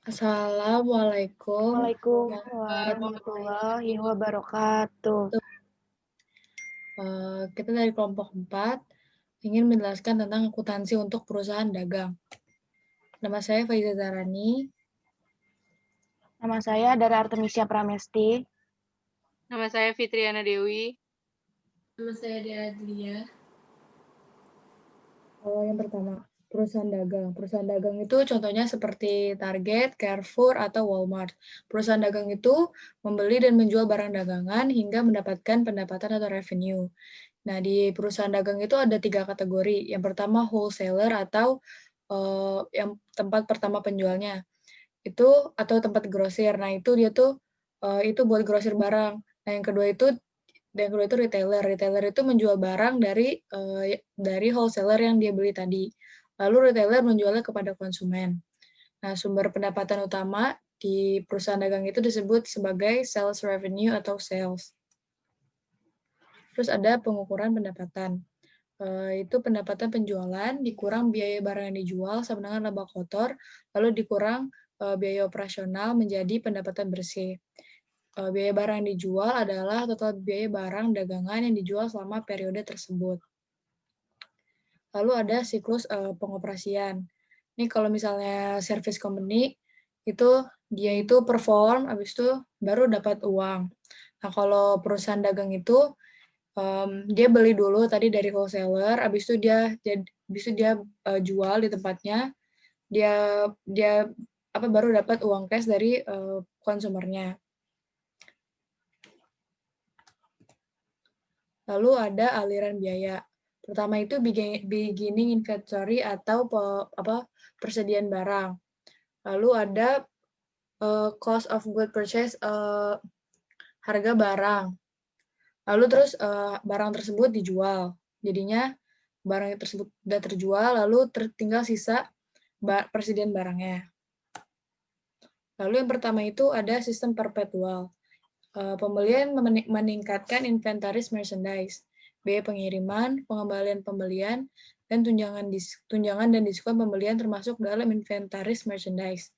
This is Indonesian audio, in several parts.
Assalamualaikum Waalaikumsalam warahmatullahi warahmatullahi wabarakatuh. wabarakatuh. Kita dari kelompok 4 ingin menjelaskan tentang akuntansi untuk perusahaan dagang. Nama saya Faiza Zarani. Nama saya Dara Artemisia Pramesti. Nama saya Fitriana Dewi. Nama saya Dea Adlia. Yang pertama, perusahaan dagang. Perusahaan dagang itu contohnya seperti Target, Carrefour, atau Walmart. Perusahaan dagang itu membeli dan menjual barang dagangan hingga mendapatkan pendapatan atau revenue. Nah, di perusahaan dagang itu ada 3 kategori. Yang pertama wholesaler atau yang tempat pertama penjualnya. Itu atau tempat grosir. Nah, itu dia tuh itu buat grosir barang. Nah, yang kedua itu retailer. Retailer itu menjual barang dari wholesaler yang dia beli tadi. Lalu retailer menjualnya kepada konsumen. Nah, sumber pendapatan utama di perusahaan dagang itu disebut sebagai sales revenue atau sales. Terus ada pengukuran pendapatan. Itu pendapatan penjualan dikurang biaya barang yang dijual sama dengan laba kotor, lalu dikurang biaya operasional menjadi pendapatan bersih. Biaya barang yang dijual adalah total biaya barang dagangan yang dijual selama periode tersebut. Lalu ada siklus pengoperasian. Ini kalau misalnya service company, dia itu perform, habis itu baru dapat uang. Nah, kalau perusahaan dagang itu, dia beli dulu tadi dari wholesaler, habis itu dia jual di tempatnya, dia baru dapat uang cash dari konsumernya. Lalu ada aliran biaya. Pertama itu beginning inventory atau persediaan barang. Lalu ada cost of good purchase, harga barang. Lalu terus barang tersebut dijual. Jadinya barang tersebut sudah terjual, lalu tinggal sisa persediaan barangnya. Lalu yang pertama itu ada sistem perpetual. Pembelian meningkatkan inventaris merchandise, biaya pengiriman, pengembalian pembelian, dan tunjangan dan diskon pembelian termasuk dalam inventaris merchandise.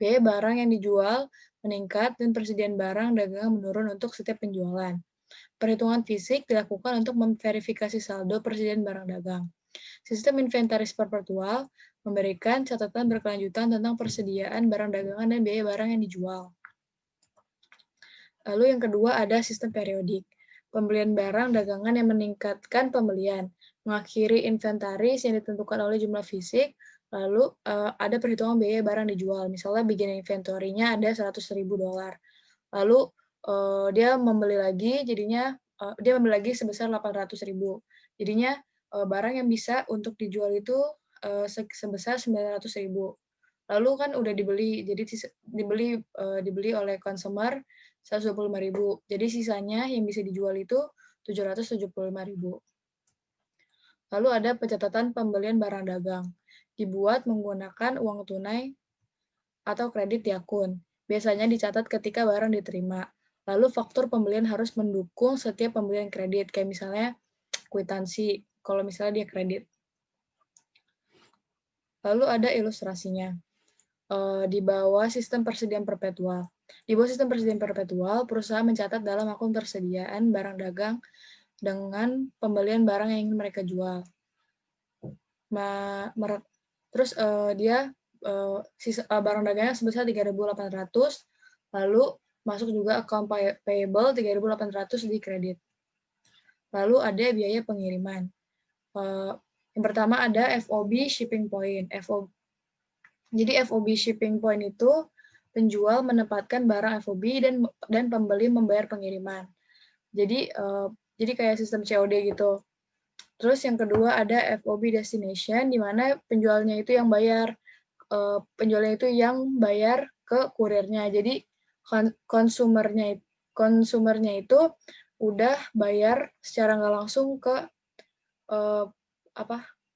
Biaya barang yang dijual meningkat dan persediaan barang dagangan menurun untuk setiap penjualan. Perhitungan fisik dilakukan untuk memverifikasi saldo persediaan barang dagang. Sistem inventaris perpetual memberikan catatan berkelanjutan tentang persediaan barang dagangan dan biaya barang yang dijual. Lalu yang kedua ada sistem periodik. Pembelian barang dagangan yang meningkatkan pembelian, mengakhiri inventaris yang ditentukan oleh jumlah fisik, lalu ada perhitungan biaya barang dijual. Misalnya beginning inventory-nya ada $100.000. Lalu dia membeli lagi, jadinya dia membeli lagi sebesar $800.000. Jadinya barang yang bisa untuk dijual itu sebesar $900.000. Lalu kan udah dibeli, jadi dibeli oleh konsumer $125.000. Jadi sisanya yang bisa dijual itu $775.000. Lalu ada pencatatan pembelian barang dagang. Dibuat menggunakan uang tunai atau kredit di akun. Biasanya dicatat ketika barang diterima. Lalu faktur pembelian harus mendukung setiap pembelian kredit, kayak misalnya kwitansi, kalau misalnya dia kredit. Lalu ada ilustrasinya. Di bawah sistem persediaan perpetual. Di bawah sistem persediaan perpetual, perusahaan mencatat dalam akun persediaan barang dagang dengan pembelian barang yang ingin mereka jual. Terus barang dagangnya sebesar 3.800, lalu masuk juga account payable 3.800 di kredit. Lalu ada biaya pengiriman. Yang pertama ada FOB shipping point. Jadi FOB shipping point itu penjual menempatkan barang FOB dan pembeli membayar pengiriman. Jadi kayak sistem COD gitu. Terus yang kedua ada FOB destination, di mana penjualnya itu yang bayar ke kurirnya. Jadi konsumernya itu udah bayar secara nggak langsung ke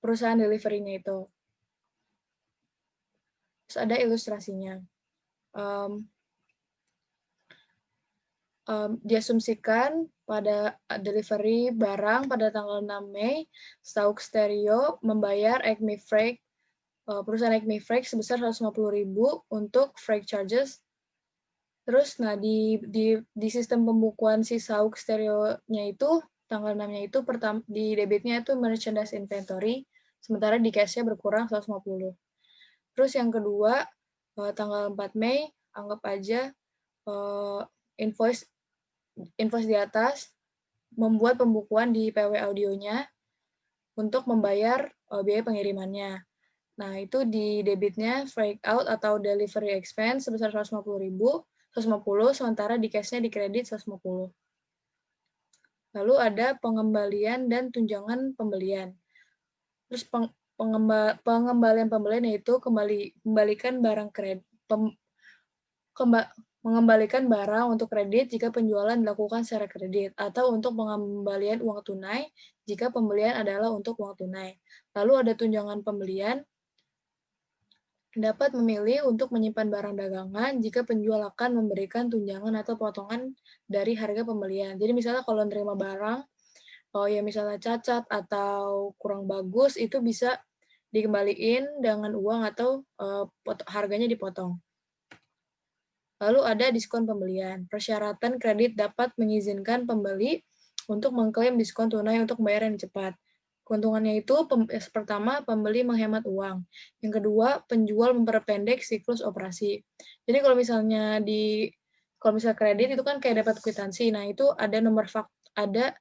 perusahaan delivery-nya itu. Terus ada ilustrasinya. Diasumsikan pada delivery barang pada tanggal 6 Mei, Sauk Stereo membayar Acme Freight perusahaan naik freight sebesar 150.000 untuk freight charges. Terus, nah di sistem pembukuan si SAUK stereonya itu, tanggal 6-nya itu di debitnya itu merchandise inventory, sementara di cash-nya berkurang 150. Terus yang kedua, tanggal 4 Mei, anggap aja invoice di atas membuat pembukuan di PW audionya untuk membayar biaya pengirimannya. Nah, itu di debitnya freight out atau delivery expense sebesar 150.000, 150, sementara di cash-nya di kredit 150. Lalu ada pengembalian dan tunjangan pembelian. Terus pengembalian pembelian yaitu mengembalikan barang untuk kredit jika penjualan dilakukan secara kredit, atau untuk pengembalian uang tunai jika pembelian adalah untuk uang tunai. Lalu ada tunjangan pembelian, dapat memilih untuk menyimpan barang dagangan jika penjual akan memberikan tunjangan atau potongan dari harga pembelian. Jadi misalnya kalau nerima barang, ya misalnya cacat atau kurang bagus, itu bisa dikembaliin dengan uang atau harganya dipotong. Lalu ada diskon pembelian. Persyaratan kredit dapat mengizinkan pembeli untuk mengklaim diskon tunai untuk pembayaran yang cepat. Keuntungannya itu, pertama, pembeli menghemat uang. Yang kedua, penjual memperpendek siklus operasi. Jadi kalau misalnya kredit itu kan kayak dapat kwitansi. Nah, itu ada ada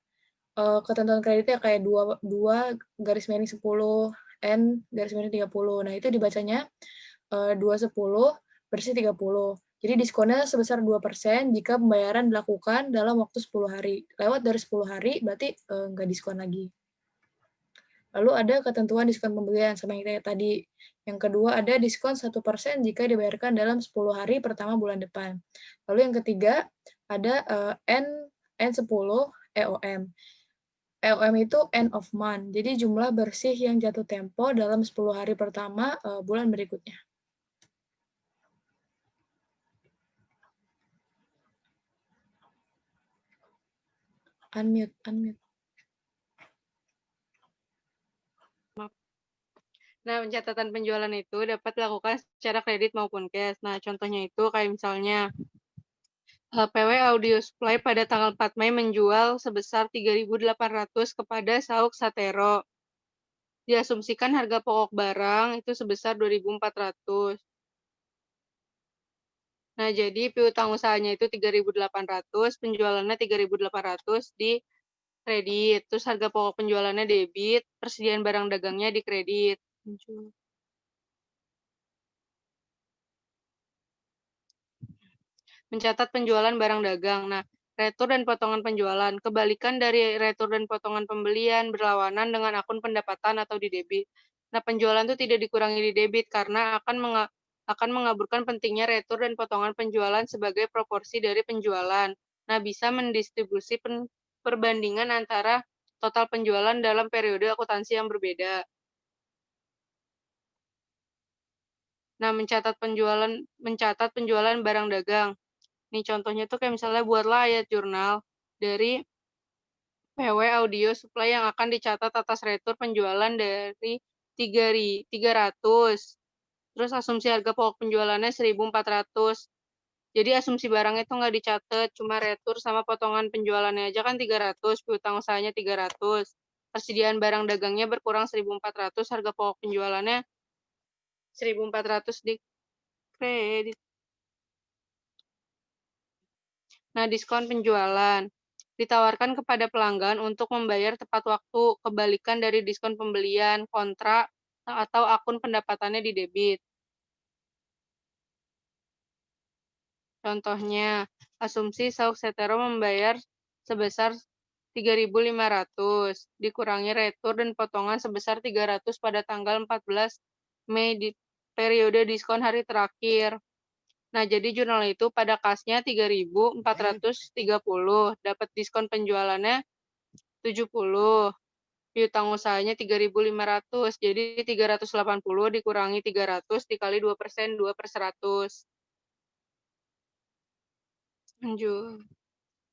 ketentuan kreditnya kayak 2 N garis miring 30. Nah, itu dibacanya 210 bersih 30. Jadi diskonnya sebesar 2% jika pembayaran dilakukan dalam waktu 10 hari. Lewat dari 10 hari berarti nggak diskon lagi. Lalu ada ketentuan diskon pembelian sama yang tadi. Yang kedua ada diskon 1% jika dibayarkan dalam 10 hari pertama bulan depan. Lalu yang ketiga ada N10 EOM. EOM itu end of month. Jadi jumlah bersih yang jatuh tempo dalam 10 hari pertama bulan berikutnya. Unmute. Nah, pencatatan penjualan itu dapat dilakukan secara kredit maupun cash. Nah, contohnya itu kayak misalnya PW Audio Supply pada tanggal 4 Mei menjual sebesar 3.800 kepada SAUK Satero. Diasumsikan harga pokok barang itu sebesar 2.400. Nah, jadi piutang usahanya itu 3.800, penjualannya 3.800 di kredit. Terus harga pokok penjualannya debit, persediaan barang dagangnya di kredit. Mencatat penjualan barang dagang. Nah, retur dan potongan penjualan. Kebalikan dari retur dan potongan pembelian berlawanan dengan akun pendapatan atau di debit. Nah, penjualan itu tidak dikurangi di debit karena akan mengaburkan pentingnya retur dan potongan penjualan sebagai proporsi dari penjualan. Nah, bisa mendistribusi perbandingan antara total penjualan dalam periode akuntansi yang berbeda. Nah, mencatat penjualan barang dagang. Nih contohnya tuh kayak misalnya buatlah ayat jurnal dari PW Audio Supply yang akan dicatat atas retur penjualan dari 300. Terus asumsi harga pokok penjualannya 1.400. Jadi asumsi barang itu nggak dicatat, cuma retur sama potongan penjualannya aja kan 300, piutang usahanya 300. Persediaan barang dagangnya berkurang 1.400, harga pokok penjualannya 1.400 di kredit. Nah, diskon penjualan ditawarkan kepada pelanggan untuk membayar tepat waktu, kebalikan dari diskon pembelian, kontra, atau akun pendapatannya di debit. Contohnya, asumsi SAUK Setero membayar sebesar 3.500, dikurangi retur dan potongan sebesar 300 pada tanggal 14 Mei di periode diskon hari terakhir. Nah, jadi jurnal itu pada kasnya 3.430, dapat diskon penjualannya 70, piutang usahanya 3.500, jadi 380 dikurangi 300 dikali 2%, 2/100. Lanjut.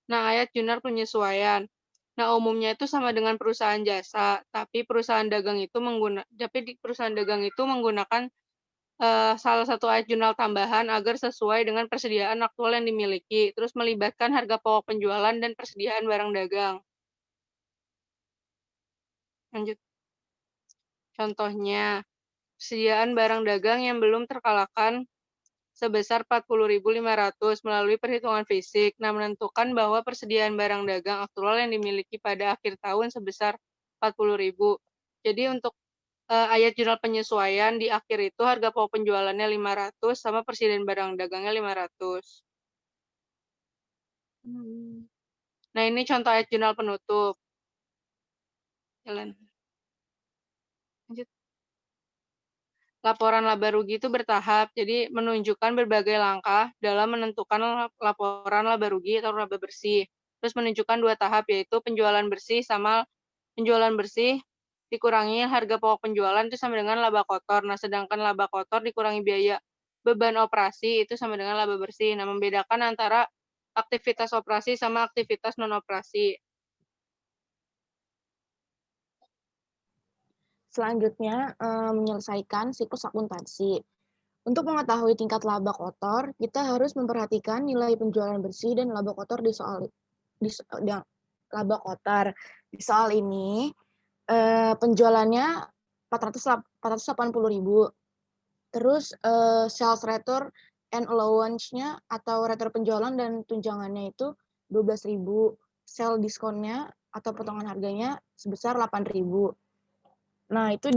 Nah, ayat jurnal penyesuaian. Nah, umumnya itu sama dengan perusahaan jasa, tapi di perusahaan dagang itu menggunakan salah satu ayat jurnal tambahan agar sesuai dengan persediaan aktual yang dimiliki, terus melibatkan harga pokok penjualan dan persediaan barang dagang. Lanjut. Contohnya, persediaan barang dagang yang belum terkalahkan sebesar 40.500 melalui perhitungan fisik. Nah, menentukan bahwa persediaan barang dagang aktual yang dimiliki pada akhir tahun sebesar 40.000. Jadi untuk ayat jurnal penyesuaian di akhir itu harga pokok penjualannya 500 sama persediaan barang dagangnya 500. Nah, ini contoh ayat jurnal penutup. Jalan. Lanjut. Laporan laba rugi itu bertahap, jadi menunjukkan berbagai langkah dalam menentukan laporan laba rugi atau laba bersih. Terus menunjukkan 2 tahap, yaitu penjualan bersih sama penjualan bersih dikurangi harga pokok penjualan itu sama dengan laba kotor. Nah, sedangkan laba kotor dikurangi biaya beban operasi itu sama dengan laba bersih. Nah, membedakan antara aktivitas operasi sama aktivitas non-operasi. Selanjutnya, menyelesaikan siklus akuntansi. Untuk mengetahui tingkat laba kotor, kita harus memperhatikan nilai penjualan bersih dan laba kotor di laba kotor. Di soal ini, penjualannya 480.000. Terus sales return and allowance-nya atau return penjualan dan tunjangannya itu 12.000. Sale diskonnya atau potongan harganya sebesar 8.000. Nah, itu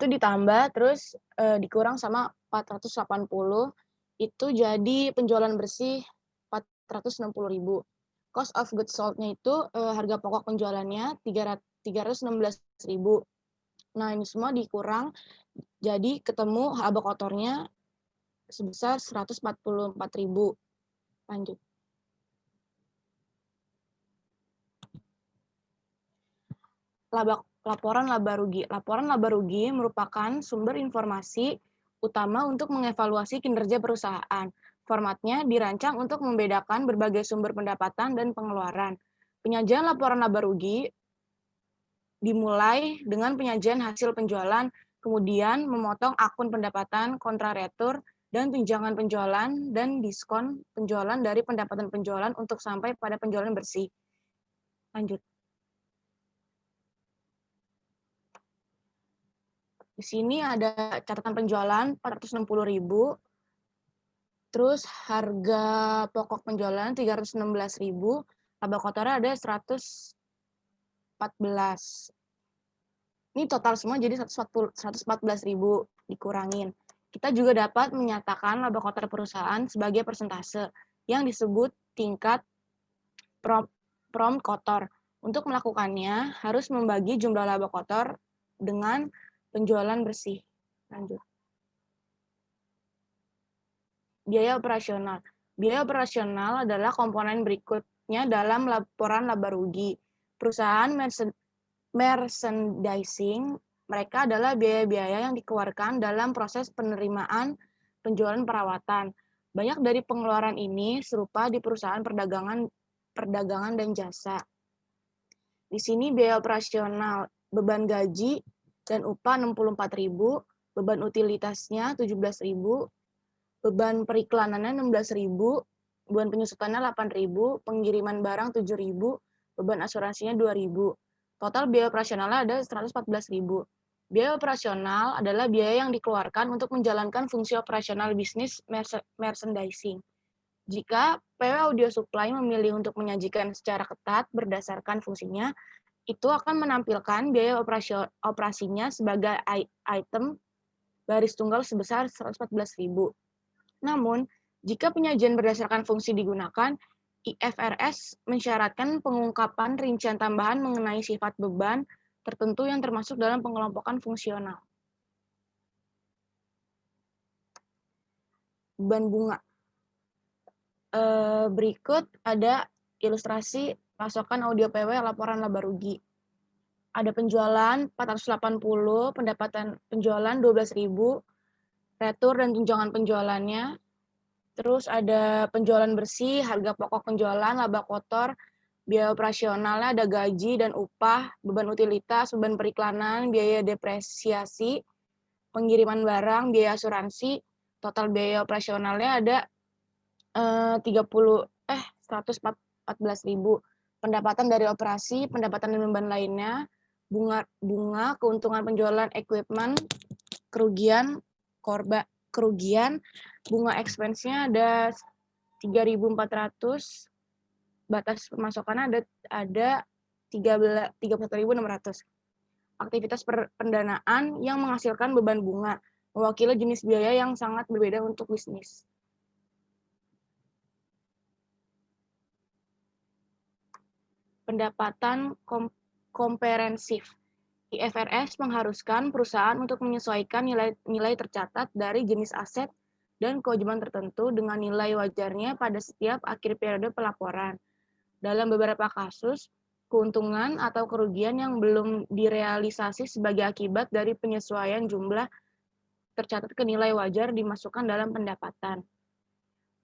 ditambah terus dikurang sama 480, itu jadi penjualan bersih 460.000. Cost of goods sold-nya itu harga pokok penjualannya 316.000. Nah, ini semua dikurang jadi ketemu laba kotornya sebesar 144.000. Lanjut. Laporan laba rugi. Laporan laba rugi merupakan sumber informasi utama untuk mengevaluasi kinerja perusahaan. Formatnya dirancang untuk membedakan berbagai sumber pendapatan dan pengeluaran. Penyajian laporan laba rugi dimulai dengan penyajian hasil penjualan, kemudian memotong akun pendapatan, kontra retur, dan tunjangan penjualan dan diskon penjualan dari pendapatan penjualan untuk sampai pada penjualan bersih. Lanjut. Di sini ada catatan penjualan 460.000, terus harga pokok penjualan 316.000, laba kotornya ada 114. Ini total semua jadi 114.000 dikurangin. Kita juga dapat menyatakan laba kotor perusahaan sebagai persentase yang disebut tingkat prompt kotor. Untuk melakukannya harus membagi jumlah laba kotor dengan penjualan bersih. Lanjut. Biaya operasional. Biaya operasional adalah komponen berikutnya dalam laporan laba rugi. Perusahaan merchandising, mereka adalah biaya-biaya yang dikeluarkan dalam proses penerimaan penjualan perawatan. Banyak dari pengeluaran ini serupa di perusahaan perdagangan dan jasa. Di sini biaya operasional, beban gaji dan upah 64.000, beban utilitasnya 17.000, beban periklanannya 16.000, beban penyusutannya 8.000, pengiriman barang 7.000, beban asuransinya 2.000. Total biaya operasionalnya ada 114.000. Biaya operasional adalah biaya yang dikeluarkan untuk menjalankan fungsi operasional bisnis merchandising. Jika PW Audio Supply memilih untuk menyajikan secara ketat berdasarkan fungsinya, itu akan menampilkan biaya operasinya sebagai item baris tunggal sebesar 114.000. Namun, jika penyajian berdasarkan fungsi digunakan, IFRS mensyaratkan pengungkapan rincian tambahan mengenai sifat beban tertentu yang termasuk dalam pengelompokan fungsional. Beban bunga. Berikut ada ilustrasi pasokan audio PW laporan laba rugi. Ada penjualan 480, pendapatan penjualan 12.000, retur dan tunjangan penjualannya. Terus ada penjualan bersih, harga pokok penjualan, laba kotor Biaya operasionalnya ada gaji dan upah, beban utilitas, beban periklanan, biaya depresiasi, pengiriman barang, biaya asuransi. Total biaya operasionalnya ada 114.000. Pendapatan dari operasi, pendapatan dan beban lainnya, bunga, keuntungan penjualan equipment, kerugian, bunga expense-nya ada 3.400, batas pemasukannya ada 31.600. Aktivitas pendanaan yang menghasilkan beban bunga, mewakili jenis biaya yang sangat berbeda untuk bisnis. Pendapatan komprehensif. IFRS mengharuskan perusahaan untuk menyesuaikan nilai tercatat dari jenis aset dan kewajiban tertentu dengan nilai wajarnya pada setiap akhir periode pelaporan. Dalam beberapa kasus, keuntungan atau kerugian yang belum direalisasi sebagai akibat dari penyesuaian jumlah tercatat ke nilai wajar dimasukkan dalam pendapatan.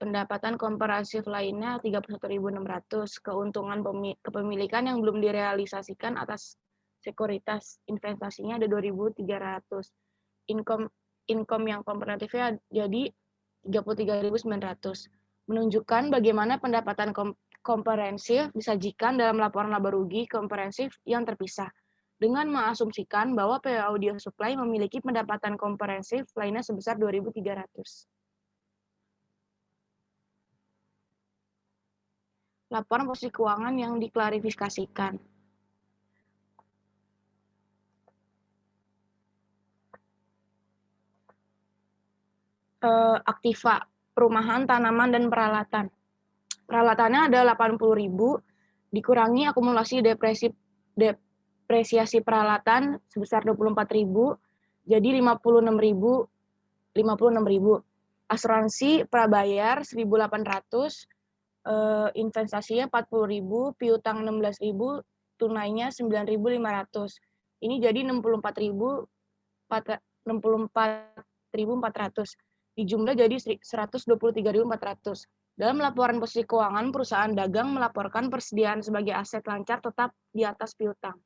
Pendapatan komprehensif lainnya 31.600, keuntungan kepemilikan yang belum direalisasikan atas sekuritas investasinya ada 2.300. Income yang komprehensifnya jadi 33.900. Menunjukkan bagaimana pendapatan komprehensif disajikan dalam laporan laba rugi komprehensif yang terpisah, dengan mengasumsikan bahwa PW Audio Supply memiliki pendapatan komprehensif lainnya sebesar 2.300. Laporan posisi keuangan yang diklarifikasikan. Aktiva, perumahan, tanaman, dan peralatan. Peralatannya ada 80.000, dikurangi akumulasi depresiasi peralatan sebesar 24.000, jadi 56.000. Asuransi prabayar 1.800, investasinya 40.000, piutang 16.000, tunainya 9.500. Ini jadi 64.400. Dijumlah jadi 123.400. Dalam laporan posisi keuangan, perusahaan dagang melaporkan persediaan sebagai aset lancar tetap di atas piutang.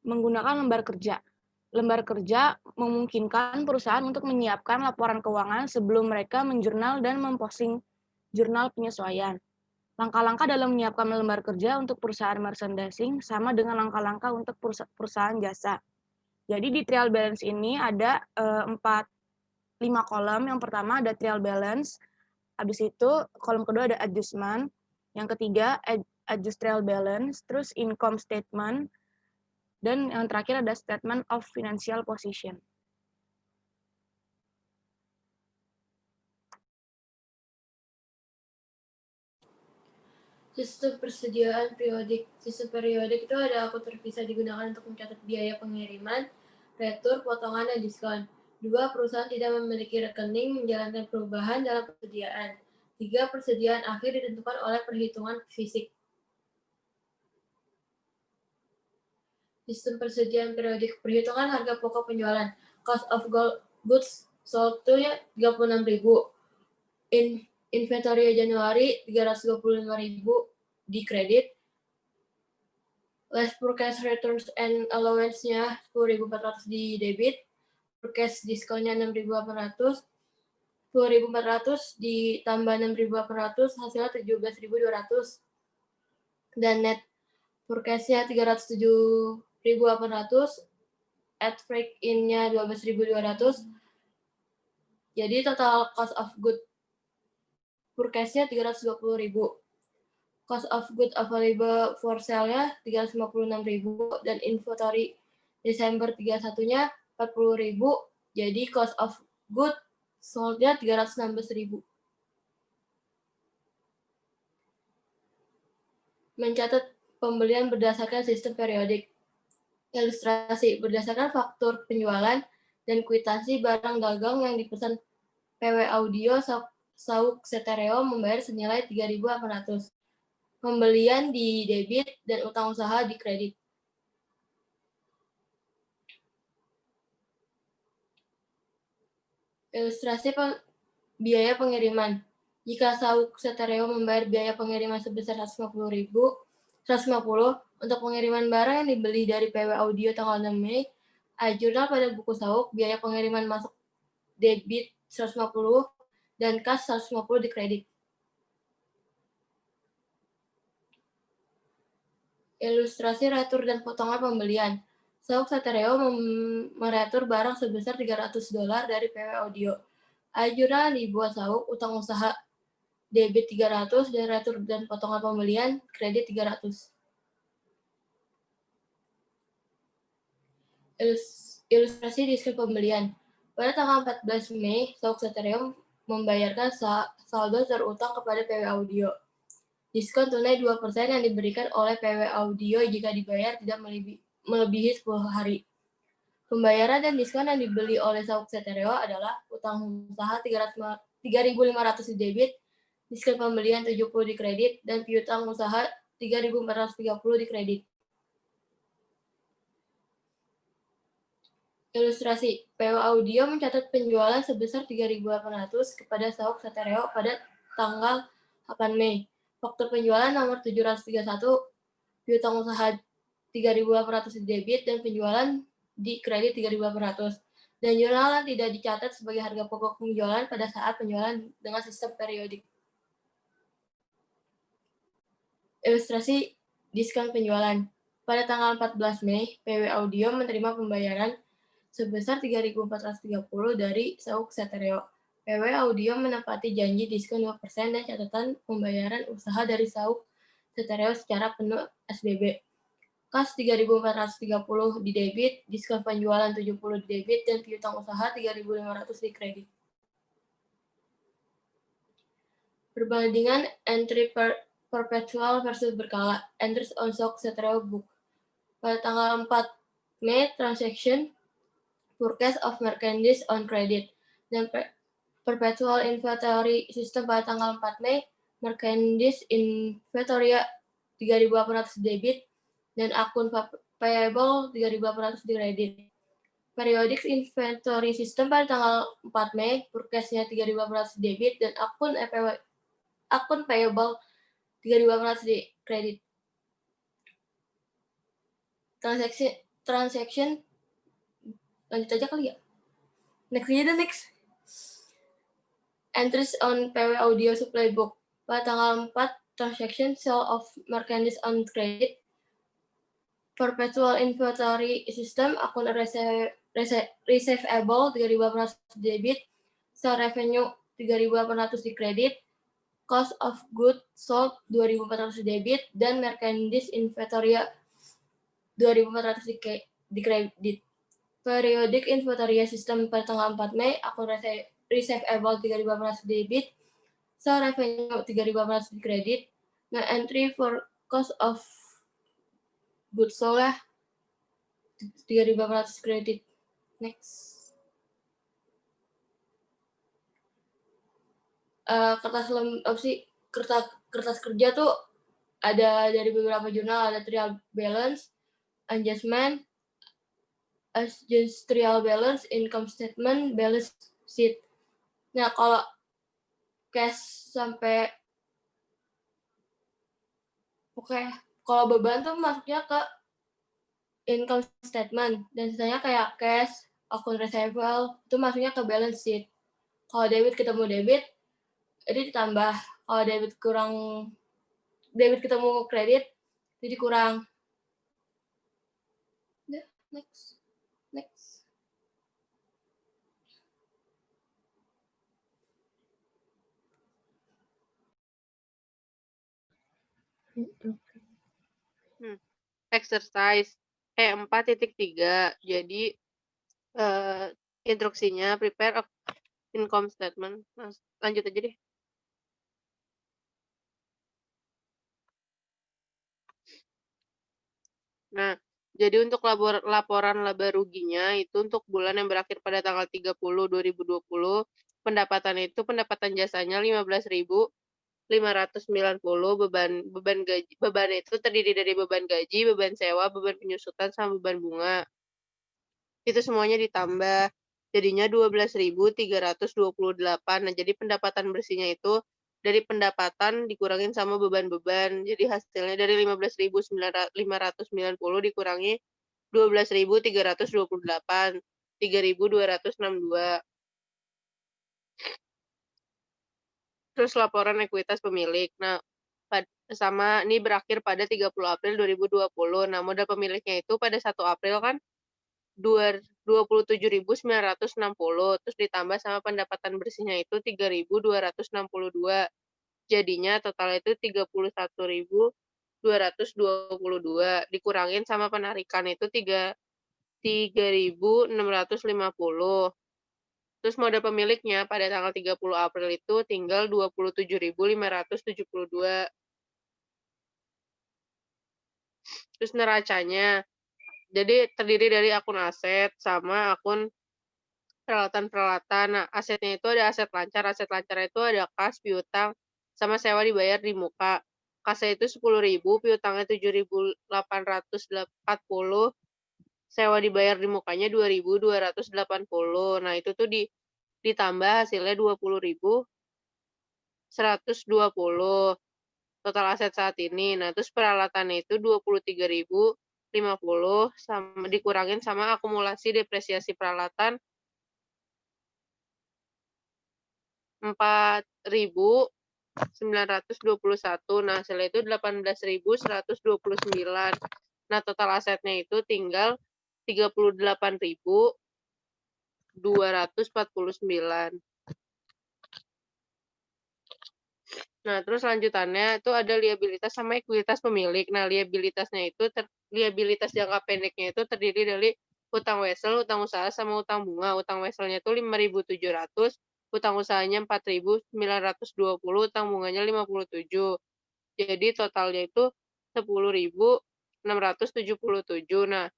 Menggunakan lembar kerja. Lembar kerja memungkinkan perusahaan untuk menyiapkan laporan keuangan sebelum mereka menjurnal dan memposting jurnal penyesuaian. Langkah-langkah dalam menyiapkan lembar kerja untuk perusahaan merchandising sama dengan langkah-langkah untuk perusahaan jasa. Jadi di trial balance ini ada 5 kolom. Yang pertama ada trial balance, habis itu kolom kedua ada adjustment, yang ketiga adjust trial balance, terus income statement, dan yang terakhir ada statement of financial position. Sistem persediaan periodik. Sistem periodik itu ada akun terpisah digunakan untuk mencatat biaya pengiriman, retur, potongan, dan diskon. 2. Perusahaan tidak memiliki rekening menjalankan perubahan dalam persediaan. 3. Persediaan akhir ditentukan oleh perhitungan fisik. Sistem persediaan periodik. Perhitungan harga pokok penjualan. Cost of goods sold itu 36.000. Inventory Januari 325.000 di kredit. Less purchase returns and allowance-nya 10.400 di debit. Purchase diskonnya 6.800. 10.400 ditambah 6.800 hasilnya 17.200. Dan net purchase-nya 307.800. Add freight in-nya 12.200. Jadi total cost of good purchase-nya 320.000. Cost of good available for sale-nya 356.000 dan inventory Desember 31-nya 40.000. Jadi cost of good sold-nya 316.000. Mencatat pembelian berdasarkan sistem periodik. Ilustrasi berdasarkan faktur penjualan dan kwitansi barang dagang yang dipesan PW Audio Sauk Stereo membayar senilai 3.800. Pembelian di debit dan utang usaha di kredit. Ilustrasi biaya pengiriman. Jika Sauk Stereo membayar biaya pengiriman sebesar 150 untuk pengiriman barang yang dibeli dari PW Audio tanggal 6 Mei, jurnal pada buku Sauk, biaya pengiriman masuk debit 150 dan kas 150 dikredit. Ilustrasi retur dan potongan pembelian. Sauk Stereo meretur barang sebesar $300 dari PW Audio. Jurnal dibuat Sauk, utang usaha debit 300 dan retur dan potongan pembelian kredit 300. Ilustrasi diskon pembelian. Pada tanggal 14 Mei, Sauk Stereo membayarkan saldo terutang kepada PW Audio. Diskon tunai 2% yang diberikan oleh PW Audio jika dibayar tidak melebihi 10 hari. Pembayaran dan diskon yang dibeli oleh Sauk Stereo adalah utang usaha 3.500 di debit, diskon pembelian 70 di kredit, dan piutang usaha 3.430 di kredit. Ilustrasi, PW Audio mencatat penjualan sebesar 3.800 kepada Sauk Stereo pada tanggal 8 Mei. Faktur penjualan nomor 731, piutang usaha 3.800 di debit, dan penjualan di kredit 3.800. Dan jurnal yang tidak dicatat sebagai harga pokok penjualan pada saat penjualan dengan sistem periodik. Ilustrasi diskon penjualan. Pada tanggal 14 Mei, PW Audio menerima pembayaran sebesar 3.430 dari Sauk Stereo. PW Audio menepati janji diskon 2% dan catatan pembayaran usaha dari Sauk Stereo secara penuh SBB. Kas 3.430 di debit, diskon penjualan 70 di debit, dan piutang usaha 3.500 di kredit. Perbandingan entry perpetual versus berkala. Entries on Sauk Stereo book. Pada tanggal 4 Mei, transaction purchase of merchandise on credit. Dan perpetual inventory system pada tanggal 4 Mei, merchandise inventory 3.800 debit, dan akun payable 3.800 di kredit. Periodic inventory system pada tanggal 4 Mei, purchase-nya 3.800 debit, dan akun payable 3.800 di kredit. Transaction lanjut aja kali ya. Next. Entries on PW Audio supply book. Pada tanggal 4, transaction sale of merchandise on credit. Perpetual inventory system, akun receivable 3.800 debit, sale revenue 3.800 di kredit, cost of goods sold 2.400 debit, dan merchandise inventory 2.400 di kredit. Periodic inventory system pada tanggal 4 Mei, akun receivable 3.800 debit, sale revenue 3.800 di kredit, nah entry for cost of goods sold 3.800 kredit. Next. Kertas kerja tuh ada dari beberapa jurnal, ada trial balance, adjustment, trial balance, income statement, balance sheet. Nah, kalau cash sampai kalau beban tuh masuknya ke income statement, dan sisanya kayak cash, akun receivable itu masuknya ke balance sheet. Kalau debit ketemu debit, jadi ditambah. Kalau debit ketemu kredit, jadi kurang. Next. Exercise 4.3. Jadi instruksinya prepare a income statement. Nah, lanjut aja deh. Nah, jadi untuk laporan laba ruginya itu untuk bulan yang berakhir pada tanggal 30 2020, pendapatan jasanya 15.590, beban itu terdiri dari beban gaji, beban sewa, beban penyusutan, sama beban bunga. Itu semuanya ditambah. jadinya 12.328. Nah, jadi pendapatan bersihnya itu dari pendapatan dikurangin sama beban-beban. Jadi hasilnya dari 15.590 dikurangi 12.328, 3.262. Terus laporan ekuitas pemilik. Nah, sama ini berakhir pada 30 April 2020. Nah, modal pemiliknya itu pada 1 April kan 27.960, terus ditambah sama pendapatan bersihnya itu 3.262. Jadinya total itu 31.222, dikurangin sama penarikan itu 3.650. Terus modal pemiliknya pada tanggal 30 April itu tinggal 27.572. Terus neracanya, jadi terdiri dari akun aset sama akun peralatan-peralatan. Nah, asetnya itu ada aset lancar. Aset lancar itu ada kas, piutang, sama sewa dibayar di muka. Kasnya itu 10.000, piutangnya 7.840, sewa dibayar di mukanya 2.280. Nah, itu tuh ditambah hasilnya 20.120 total aset saat ini. Nah, terus peralatannya itu 23.050 sama dikurangin sama akumulasi depresiasi peralatan 4.921. Nah, hasilnya itu 18.129. Nah, total asetnya itu tinggal 38.249. Nah, terus lanjutannya itu ada liabilitas sama ekuitas pemilik. Nah, liabilitasnya itu liabilitas jangka pendeknya itu terdiri dari utang wesel, utang usaha, sama utang bunga. Utang weselnya itu 5.700, utang usahanya 4.920, utang bunganya 57. Jadi totalnya itu 10.677. Nah,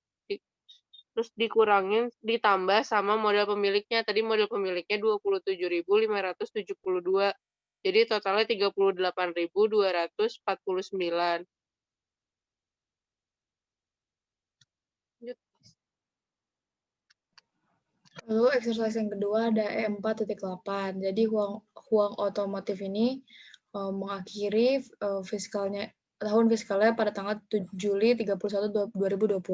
terus dikurangin ditambah sama modal pemiliknya. Tadi modal pemiliknya 27.572. Jadi totalnya 38.249. Lalu exercise yang kedua ada E4.8. Jadi Huang Otomotif ini mengakhiri tahun fiskalnya pada tanggal Juli 31, 2020.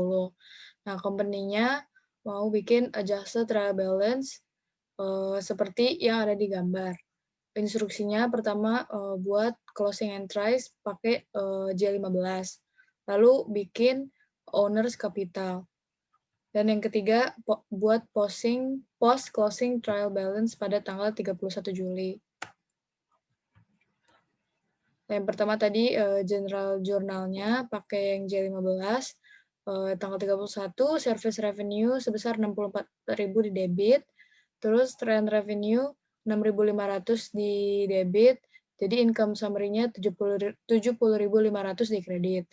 Nah, company-nya mau bikin adjusted trial balance seperti yang ada di gambar. Instruksinya pertama buat closing entries pakai J15. Lalu bikin owner's capital. Dan yang ketiga, buat post closing trial balance pada tanggal 31 Juli. Yang pertama tadi general journalnya pakai yang J15. Tanggal 31 service revenue sebesar 64.000 di debit. Terus trend revenue 6.500 di debit. Jadi income summary-nya 70.500 di kredit.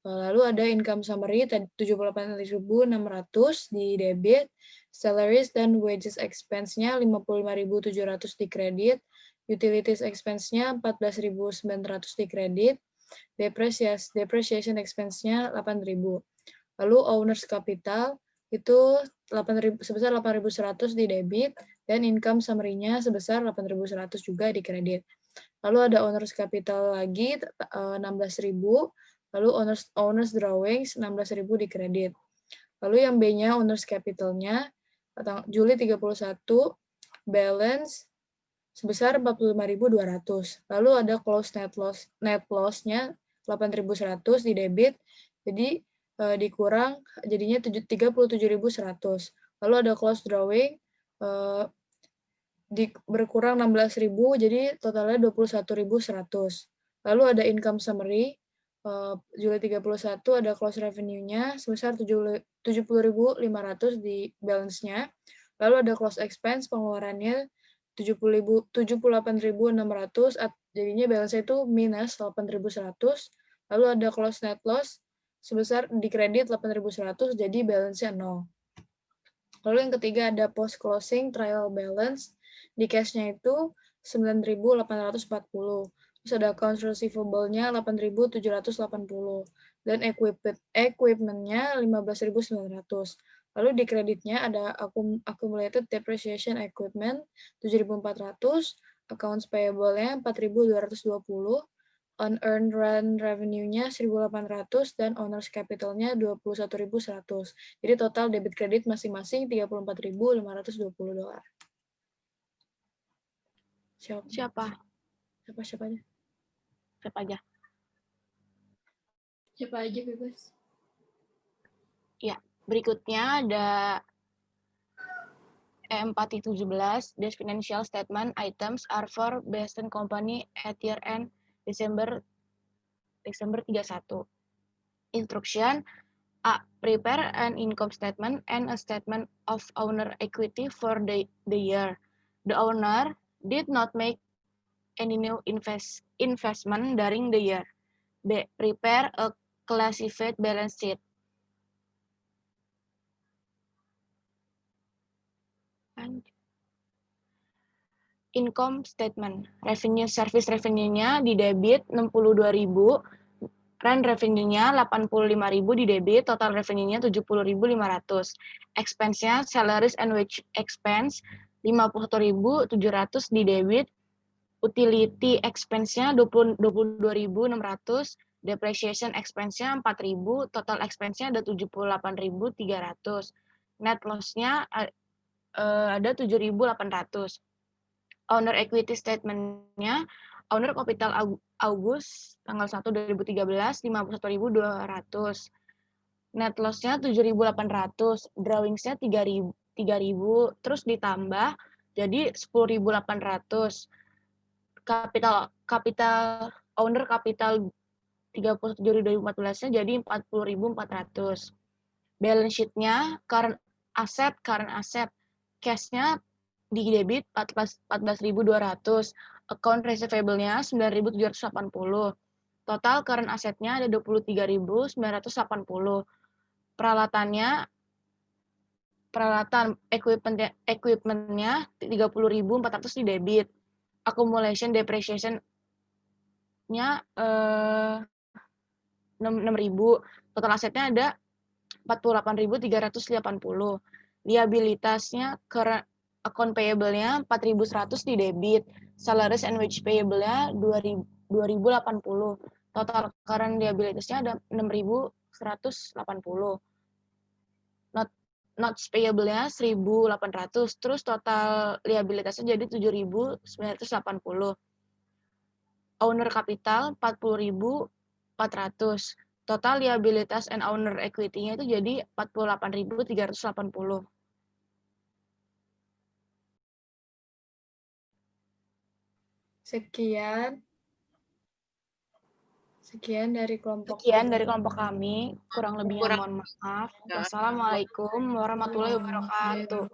Lalu ada income summary 78.600 di debit, salaries dan wages expense-nya 55.700 di kredit, utilities expense-nya 14.900 di kredit, depreciation expense-nya 8.000. Lalu owner's capital itu sebesar 8.100 di debit dan income summary-nya sebesar 8.100 juga di kredit. Lalu ada owner's capital lagi 16.000. Lalu owner's drawings 16.000 di kredit. Lalu yang B-nya owner's capital-nya Juli 31 balance sebesar 45.200. Lalu ada close net loss-nya 8.100 di debit. Jadi dikurang jadinya 37.100. Lalu ada close drawing berkurang 16.000 jadi totalnya 21.100. Lalu ada income summary Juli 31 ada close revenue-nya sebesar 70.500 di balance-nya. Lalu ada close expense pengeluarannya 78.600 jadinya balance itu minus 8.100. Lalu ada close net loss sebesar di kredit 8.100 jadi balance-nya 0. Lalu yang ketiga ada post closing trial balance di cash-nya itu 9.840. Terus ada accounts receivable-nya 8.780 dan equipment-nya 15.900. Lalu di kreditnya ada accumulated depreciation equipment 7.400, accounts payable-nya 4.220, unearned rent revenue-nya 1.800, dan owner's capital-nya 21.100. Jadi total debit kredit masing-masing $34.520. Siapa aja? Siapa aja bebas. Ya, berikutnya ada E417, the financial statement items are for Boston Company at year end December 31. Instruction: A. Prepare an income statement and a statement of owner equity for the year. The owner did not make any new investment during the year. B. Prepare a classified balance sheet. Income statement. Service revenue-nya di debit 62.000, rent revenue-nya 85.000 di debit, total revenue-nya 70.500. Expense-nya salaries and wage expense 51.700 di debit, utility expense-nya 22.600, depreciation expense-nya 4.000, total expense-nya ada 78.300. Net loss-nya ada 7.800. Owner equity statement-nya, owner capital August tanggal 1 2013 51.200. Net loss-nya 7.800, drawings-nya 3.000, terus ditambah jadi 10.800. Capital owner capital 37 2014-nya jadi 40.400. Balance sheet-nya current asset, cash-nya di debit 14.200, account receivable-nya 9.780, total current asset-nya ada 23.980, peralatan equipment-nya 30.400 di debit, accumulation depreciation-nya 6.000, total asetnya ada 48.380, liabilitasnya current account payable-nya 4.100 di debit, salaries and wage payable-nya 2.080, total current liabilitasnya ada 6.180, notes payable-nya 1.800, terus total liabilitasnya jadi 7.980. Owner capital 40.400. Total liabilitas and owner equity-nya itu jadi 48.380. Sekian dari kelompok kami. Kurang lebihnya mohon maaf. Wassalamualaikum warahmatullahi wabarakatuh.